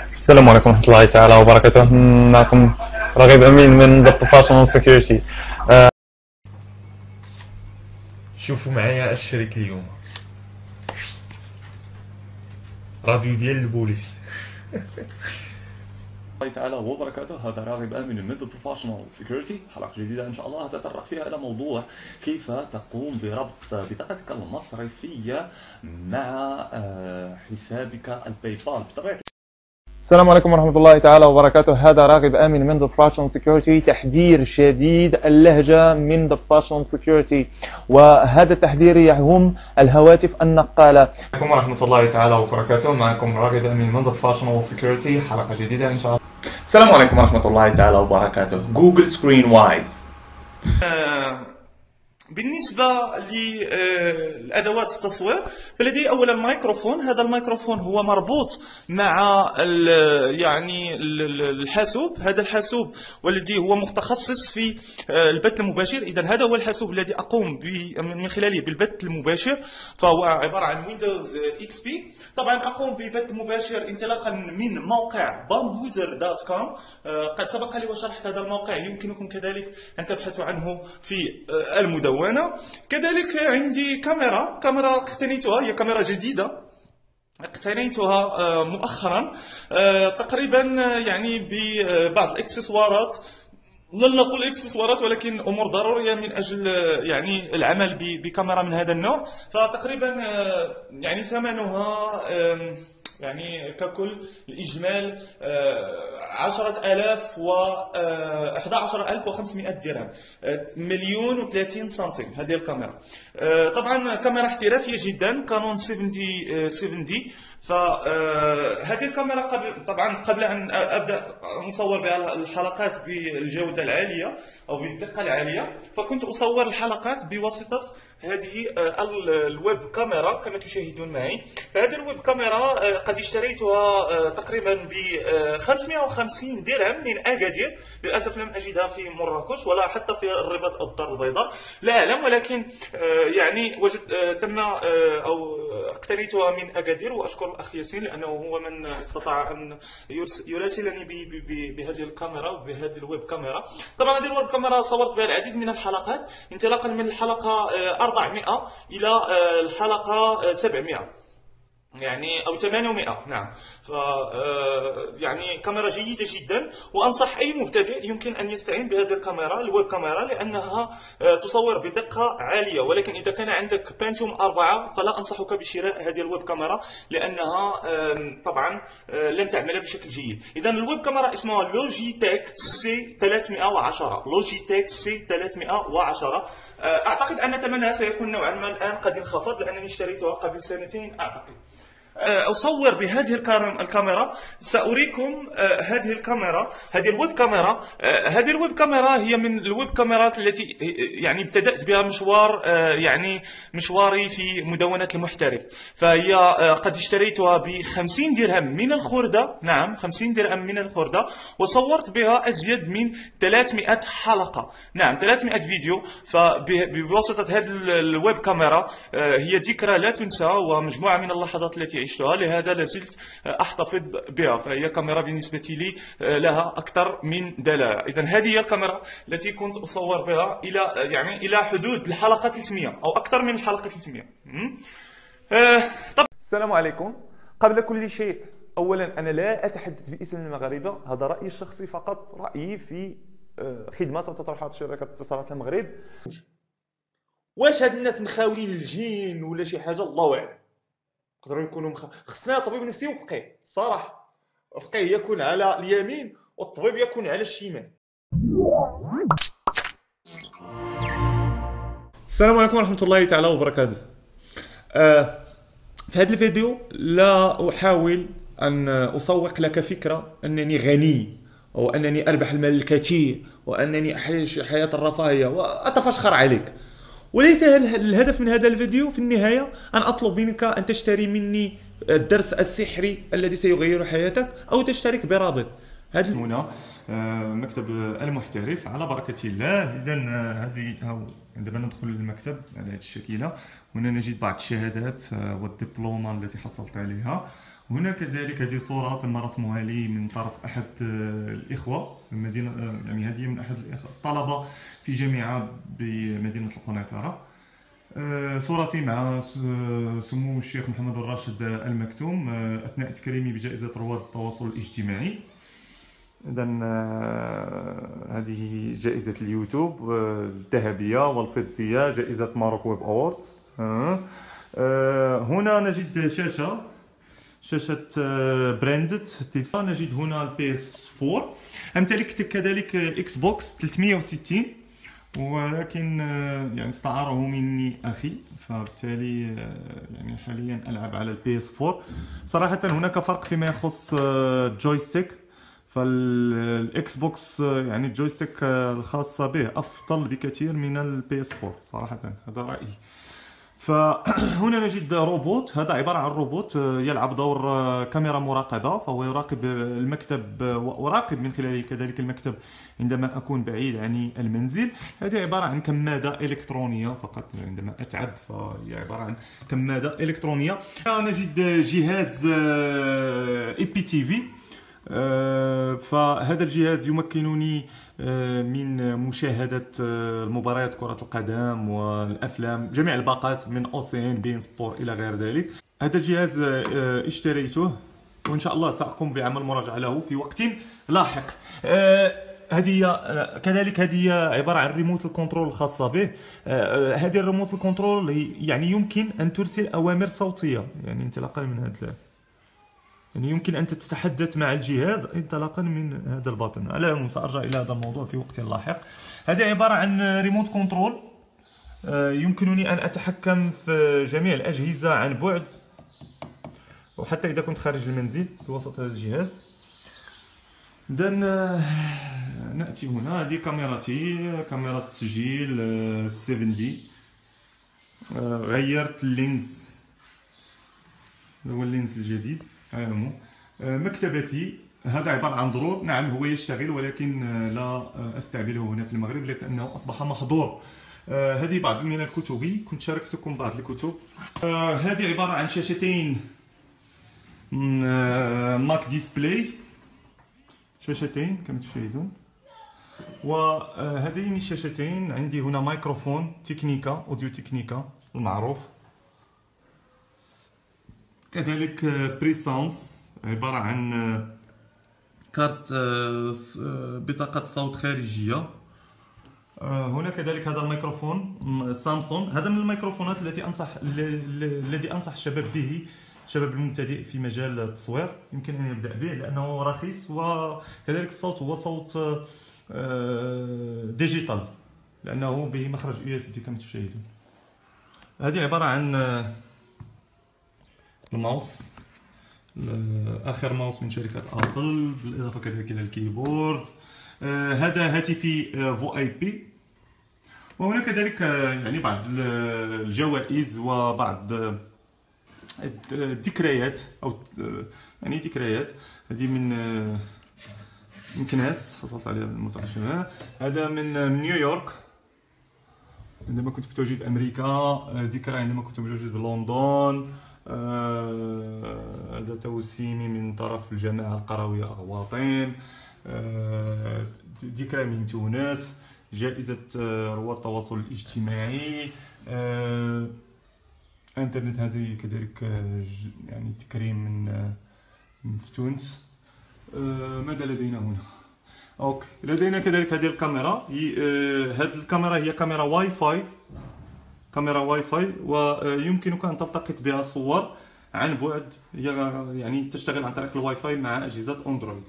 السلام عليكم ورحمة الله تعالى وبركاته. معكم رغيب أمين من The Professional Security. شوفوا معايا الشريك اليوم راديو ديال البوليس. الله تعالى وبركاته. هذا راغب آمن من The Professional Security، حلقة جديدة إن شاء الله تتطرق فيها إلى موضوع كيف تقوم بربط بطاقتك المصرفية مع حسابك الباي بال بطبيعة. السلام عليكم ورحمة الله تعالى وبركاته. هذا راغب آمن من The Professional Security. تحذير شديد اللهجة من The Professional Security، وهذا التحذير يهم الهواتف النقالة. عليكم ورحمة الله تعالى وبركاته. معكم راغب أمين من The Professional Security، حلقة جديدة إن شاء الله. السلام عليكم ورحمة الله تعالى وبركاته. جوجل سكرين وايز. بالنسبة لأدوات التصوير فلدي أولا مايكروفون. هذا الميكروفون هو مربوط مع الحاسوب. هذا الحاسوب والذي هو متخصص في البث المباشر. إذا هذا هو الحاسوب الذي أقوم من خلاله بالبث المباشر، فهو عبارة عن ويندوز اكس بي. طبعا أقوم ببث مباشر انطلاقا من موقع bambuser.com. قد سبق لي وشرحت هذا الموقع، يمكنكم كذلك أن تبحثوا عنه في المدونة. كذلك عندي كاميرا اقتنيتها، هي كاميرا جديدة اقتنيتها مؤخرا، تقريبا ببعض الاكسسوارات، لن نقول اكسسوارات ولكن امور ضروريه من اجل العمل بكاميرا من هذا النوع. فتقريبا ثمنها ككل الإجمال 10,000 و 11,500 درهم، 1,030,000 سنتيم هذه الكاميرا. طبعا كاميرا احترافية جدا، كانون 70D. فهذه الكاميرا قبل أن أبدأ نصور بها الحلقات بالجودة العالية أو بالدقة العالية، فكنت أصور الحلقات بواسطة هذه الويب كاميرا كما تشاهدون معي. فهذه الويب كاميرا قد اشتريتها تقريبا ب 550 درهم من أكادير. للأسف لم أجدها في مراكش ولا حتى في الرباط أو الدار البيضاء، لا أعلم، ولكن أو اقتنيتها من أكادير. وأشكر الأخ ياسين لأنه هو من استطاع أن يراسلني بهذه الكاميرا وبهذه الويب كاميرا. طبعا هذه الويب كاميرا صورت بها العديد من الحلقات، انطلاقا من الحلقة 400 إلى الحلقة 700 أو 800. نعم. كاميرا جيدة جدا، وأنصح أي مبتدئ يمكن أن يستعين بهذه الكاميرا الويب كاميرا، لأنها تصور بدقة عالية. ولكن إذا كان عندك بانتوم 4 فلا أنصحك بشراء هذه الويب كاميرا، لأنها طبعا لن تعمل بشكل جيد. إذا الويب كاميرا اسمها لوجيتك C310. لوجيتك C310. أعتقد أن ثمنها سيكون نوعا ما الآن قد انخفض، لأنني اشتريتها قبل 2 أعتقد. أصور بهذه الكاميرا. سأريكم هذه الكاميرا، هذه الويب كاميرا. هذه الويب كاميرا هي من الويب كاميرات التي ابتدأت بها مشواري في مدونة المحترف. فهي قد اشتريتها ب 50 درهم من الخردة. نعم، 50 درهم من الخردة، وصورت بها أزيد من 300 حلقة. نعم، 300 فيديو. فبواسطة هذه الويب كاميرا هي ذكرى لا تنسى ومجموعة من اللحظات التي عشتها، لهذا لازلت أحتفظ بها. فهي كاميرا بالنسبة لي لها أكثر من دلالة. إذن هذه هي الكاميرا التي كنت أصور بها إلى حدود الحلقة 300 أو أكثر من الحلقة 300. السلام عليكم. قبل كل شيء، أولا أنا لا أتحدث باسم المغاربة، هذا رأيي الشخصي فقط، رأيي في خدمة ستطرحها شركة اتصالات المغرب. واش هاد الناس مخاوين الجين ولا شي حاجة؟ الله أعلم. يقدروا يكونوا خصنا طبيب نفسي وفقيه. الصراحه فقيه يكون على اليمين والطبيب يكون على الشمال. السلام عليكم ورحمه الله تعالى وبركاته. في هذا الفيديو لا احاول ان اسوق لك فكره انني غني او انني اربح المال الكثير وانني اعيش حياه الرفاهيه واتفشخر عليك. وليس الهدف من هذا الفيديو في النهاية أن أطلب منك أن تشتري مني الدرس السحري الذي سيغير حياتك أو تشترك برابط. هذا هنا مكتب المحترف على بركة الله. إذا هذه عندما ندخل المكتب على هذه الشكلة، هنا نجد بعض الشهادات والدبلومة التي حصلت عليها، هنا كذلك هذه صورة تم رسمها لي من طرف أحد الإخوة المدينة، يعني هذه من أحد الطلبة في جامعة بمدينة القنيطرة. صورتي مع سمو الشيخ محمد الراشد المكتوم أثناء تكريمي بجائزة رواد التواصل الاجتماعي. إذن هذه جائزة اليوتيوب الذهبية والفضية، جائزة ماروك ويب أووردز. هنا نجد شاشة براندد. نجد هنا البي اس 4. أمتلك كذلك اكس بوكس 360، ولكن يعني استعاره مني أخي، فبالتالي يعني حاليا ألعب على البي اس 4. صراحة هناك فرق فيما يخص الجويستيك، فالاكس بوكس يعني الجويستيك الخاصة به أفضل بكثير من البي اس 4 صراحة، هذا رأيي. فهنا نجد روبوت. هذا عبارة عن روبوت يلعب دور كاميرا مراقبة، فهو يراقب المكتب وأراقب من خلاله كذلك المكتب عندما أكون بعيد عن المنزل. هذه عبارة عن كمادة إلكترونية فقط، عندما أتعب فهي عبارة عن كمادة إلكترونية. نجد جهاز IPTV. فهذا الجهاز يمكنني من مشاهدة المباريات كرة القدم والأفلام، جميع الباقات من OCN بين سبور إلى غير ذلك. هذا الجهاز اشتريته وإن شاء الله سأقوم بعمل مراجعة له في وقت لاحق. كذلك هذه عبارة عن ريموت الكنترول الخاصة به. هذه الريموت الكنترول يعني يمكن أن ترسل أوامر صوتية، يعني انطلاقا من هذا، يعني يمكن أن تتحدث مع الجهاز انطلاقا من هذا الباطن. على العموم سأرجع إلى هذا الموضوع في وقت لاحق. هذه عبارة عن ريموت كنترول، يمكنني أن أتحكم في جميع الأجهزة عن بعد، وحتى إذا كنت خارج المنزل بواسطة هذا الجهاز. إذن نأتي هنا. هذه كاميرتي، كاميرا تسجيل 7D. غيرت اللينز، هو اللينز الجديد. مكتبتي، هذا عبارة عن درور. نعم هو يشتغل، ولكن لا أستعمله هنا في المغرب لأنه أصبح محظور. هذه بعض من الكتب، كنت شاركتكم بعض الكتب. هذه عبارة عن شاشتين ماك ديسبلاي، شاشتين كما تشاهدون. وهذين الشاشتين عندي هنا ميكروفون تكنيكا، أوديو تكنيكا المعروف. كذلك بريسانس، عبارة عن كارت بطاقة صوت خارجية. هنا كذلك هذا الميكروفون سامسونج. هذا من الميكروفونات الذي أنصح الشباب به، الشباب المبتدئ في مجال التصوير يمكن أن يبدأ به لأنه رخيص، وكذلك الصوت هو صوت ديجيتال لأنه به مخرج USB كما تشاهدون. هذه عبارة عن الماوس، آخر ماوس من شركة أبل، بالإضافة كذلك إلى الكيبورد. هذا هاتفي VoIP. وهنا كذلك يعني بعض الجوائز وبعض الذكريات، أو يعني ذكريات. هذه من كناس حصلت عليها بالمترجمة. هذا من نيويورك عندما كنت متواجد أمريكا. ذكرى عندما كنت متواجد بلندن. هذا توسيمي من طرف الجماعة القروية أغواطين. ذكرى من تونس، جائزة رواد التواصل الاجتماعي. انترنت هذه كذلك يعني تكريم من في تونس. ماذا لدينا هنا؟ اوكي، لدينا كذلك هذه الكاميرا. هذه الكاميرا هي كاميرا واي فاي، ويمكنك ان تلتقط بها صور عن بعد. هي يعني تشتغل عن طريق الواي فاي مع اجهزة اندرويد.